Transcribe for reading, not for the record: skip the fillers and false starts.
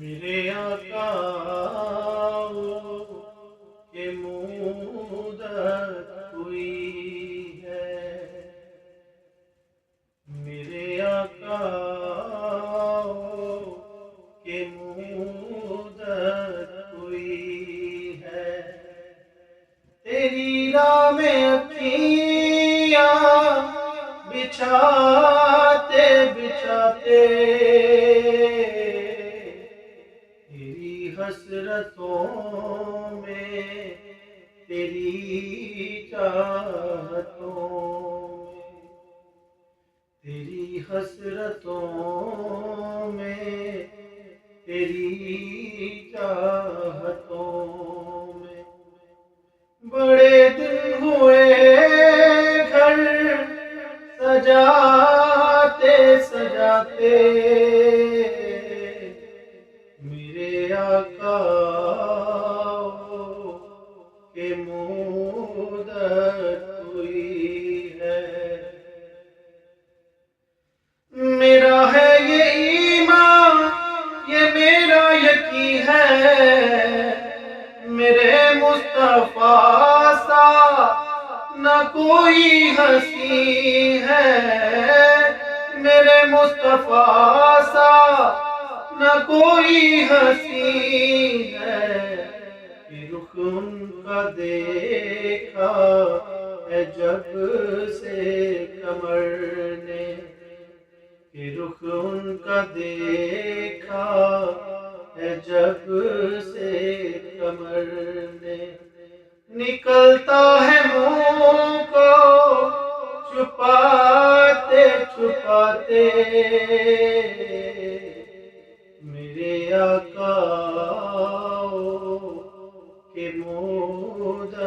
میرے آقا کہ مدت ہوئی ہے، میرے آقا کہ مدت ہوئی ہے، تیری راہ میں اکھیاں بچھاتے بچھاتے تیری حسرتوں میں، تیری چاہتوں میں، تیری حسرتوں میں، تیری چاہتوں میں، بڑے دن ہوئے گھر سجاتے سجاتے، میرے آقا کہ مدت ہوئی ہے، میرا ہے یہ ایمان، یہ میرا یقین ہے، میرے مصطفیٰ سا نہ کوئی ہستی ہے، میرے مصطفیٰ سا نہ کوئی ہستی ہے، کہ رخ ان کا دیکھا ہے جب سے قمر نے، کہ رخ ان کا دیکھا ہے جب سے قمر نے، نکلتا ہے منہ کو چھپاتے چھپاتے، میرے آقا کہ مدت